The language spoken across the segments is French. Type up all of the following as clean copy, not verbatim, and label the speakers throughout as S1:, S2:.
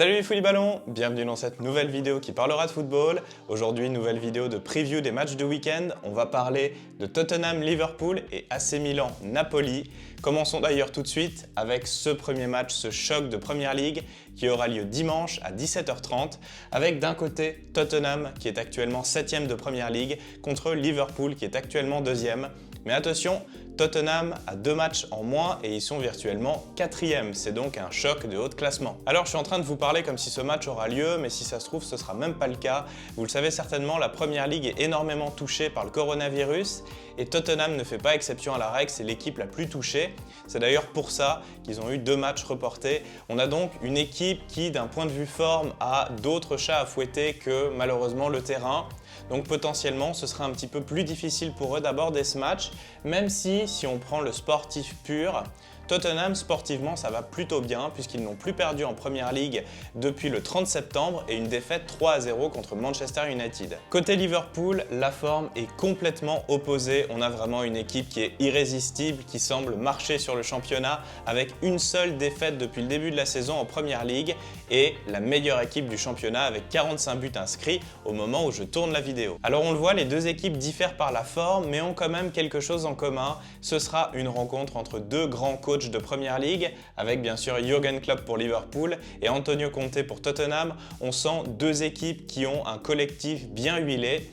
S1: Salut les Fouliballons, bienvenue dans cette nouvelle vidéo qui parlera de football. Aujourd'hui, nouvelle vidéo de preview des matchs de week-end. On va parler de Tottenham-Liverpool et AC Milan-Napoli. Commençons d'ailleurs tout de suite avec ce premier match, ce choc de Première Ligue qui aura lieu dimanche à 17h30 avec d'un côté Tottenham qui est actuellement 7ème de Première Ligue contre Liverpool qui est actuellement 2ème. Mais attention, Tottenham a 2 matchs en moins et ils sont virtuellement 4e. C'est donc un choc de haut de classement. Alors je suis en train de vous parler comme si ce match aura lieu, mais si ça se trouve ce sera même pas le cas. Vous le savez certainement, la Première Ligue est énormément touchée par le coronavirus et Tottenham ne fait pas exception à la règle, c'est l'équipe la plus touchée. C'est d'ailleurs pour ça qu'ils ont eu 2 matchs reportés. On a donc une équipe qui, d'un point de vue forme, a d'autres chats à fouetter que malheureusement le terrain. Donc potentiellement, ce sera un petit peu plus difficile pour eux d'aborder ce match, même si on prend le sportif pur, Tottenham, sportivement, ça va plutôt bien puisqu'ils n'ont plus perdu en Première Ligue depuis le 30 septembre et une défaite 3-0 contre Manchester United. Côté Liverpool, la forme est complètement opposée. On a vraiment une équipe qui est irrésistible, qui semble marcher sur le championnat avec une seule défaite depuis le début de la saison en Première Ligue et la meilleure équipe du championnat avec 45 buts inscrits au moment où je tourne la vidéo. Alors on le voit, les deux équipes diffèrent par la forme mais ont quand même quelque chose en commun. Ce sera une rencontre entre deux grands coachs de Première Ligue, avec bien sûr Jürgen Klopp pour Liverpool et Antonio Conte pour Tottenham. On sent deux équipes qui ont un collectif bien huilé.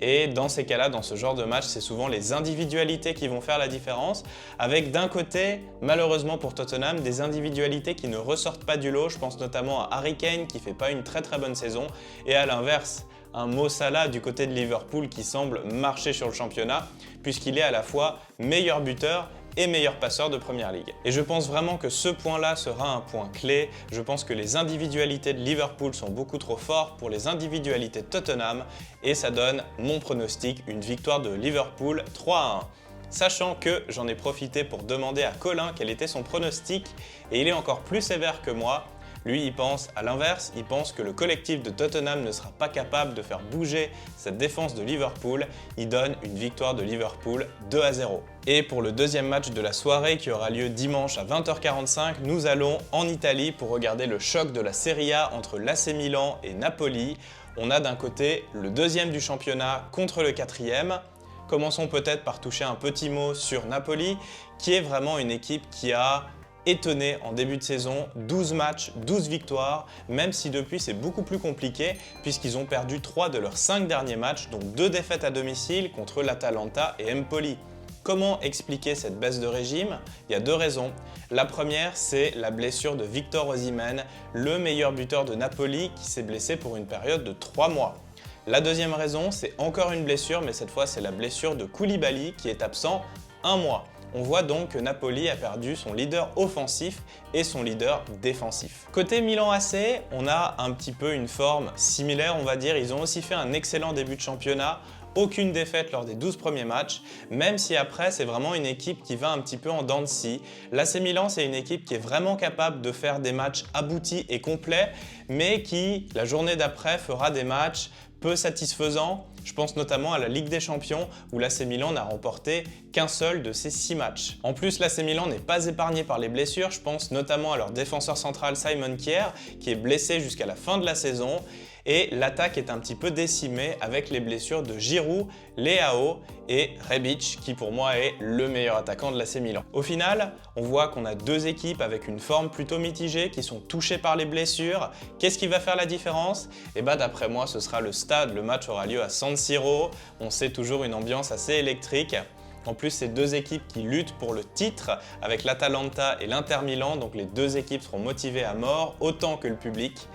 S1: Et dans ces cas-là, dans ce genre de match, c'est souvent les individualités qui vont faire la différence, avec d'un côté, malheureusement pour Tottenham, des individualités qui ne ressortent pas du lot. Je pense notamment à Harry Kane qui ne fait pas une très bonne saison, et à l'inverse, un Mo Salah du côté de Liverpool qui semble marcher sur le championnat, puisqu'il est à la fois meilleur buteur et meilleur passeur de Première Ligue. Et je pense vraiment que ce point-là sera un point clé. Je pense que les individualités de Liverpool sont beaucoup trop fortes pour les individualités de Tottenham et ça donne mon pronostic, une victoire de Liverpool 3-1. Sachant que j'en ai profité pour demander à Colin quel était son pronostic et il est encore plus sévère que moi. Lui, il pense à l'inverse, il pense que le collectif de Tottenham ne sera pas capable de faire bouger cette défense de Liverpool. Il donne une victoire de Liverpool 2-0. Et pour le deuxième match de la soirée qui aura lieu dimanche à 20h45, nous allons en Italie pour regarder le choc de la Serie A entre l'AC Milan et Napoli. On a d'un côté le deuxième du championnat contre le quatrième. Commençons peut-être par toucher un petit mot sur Napoli, qui est vraiment une équipe qui a étonné en début de saison, 12 matchs, 12 victoires, même si depuis c'est beaucoup plus compliqué puisqu'ils ont perdu 3 de leurs 5 derniers matchs, dont 2 défaites à domicile contre l'Atalanta et Empoli. Comment expliquer cette baisse de régime? Il y a 2 raisons. La première, c'est la blessure de Victor Osimhen, le meilleur buteur de Napoli qui s'est blessé pour une période de 3 mois. La deuxième raison, c'est encore une blessure, mais cette fois c'est la blessure de Koulibaly qui est absent 1 mois. On voit donc que Napoli a perdu son leader offensif et son leader défensif. Côté Milan AC, on a un petit peu une forme similaire, on va dire. Ils ont aussi fait un excellent début de championnat. Aucune défaite lors des 12 premiers matchs, même si après c'est vraiment une équipe qui va un petit peu en dents de scie. L'AC Milan, c'est une équipe qui est vraiment capable de faire des matchs aboutis et complets, mais qui, la journée d'après, fera des matchs peu satisfaisants. Je pense notamment à la Ligue des Champions où l'AC Milan n'a remporté qu'un seul de ses 6 matchs. En plus, l'AC Milan n'est pas épargné par les blessures. Je pense notamment à leur défenseur central Simon Kjær qui est blessé jusqu'à la fin de la saison. Et l'attaque est un petit peu décimée avec les blessures de Giroud, Leao et Rebic qui pour moi est le meilleur attaquant de l'AC Milan. Au final, on voit qu'on a 2 équipes avec une forme plutôt mitigée qui sont touchées par les blessures. Qu'est-ce qui va faire la différence? Et bah d'après moi, ce sera le stade. Le match aura lieu à San Siro. On sait toujours une ambiance assez électrique. En plus, c'est 2 équipes qui luttent pour le titre avec l'Atalanta et l'Inter Milan. Donc les 2 équipes seront motivées à mort, autant que le public.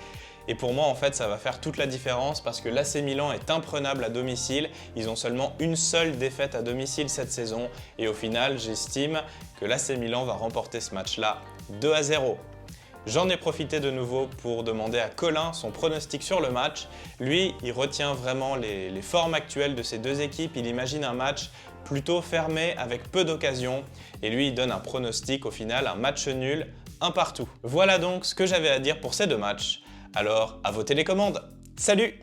S1: Et pour moi, en fait, ça va faire toute la différence parce que l'AC Milan est imprenable à domicile. Ils ont seulement une seule défaite à domicile cette saison. Et au final, j'estime que l'AC Milan va remporter ce match-là 2-0. J'en ai profité de nouveau pour demander à Colin son pronostic sur le match. Lui, il retient vraiment les formes actuelles de ces 2 équipes. Il imagine un match plutôt fermé avec peu d'occasions. Et lui, il donne un pronostic au final, un match nul, un partout. Voilà donc ce que j'avais à dire pour ces 2 matchs. Alors, à vos télécommandes. Salut!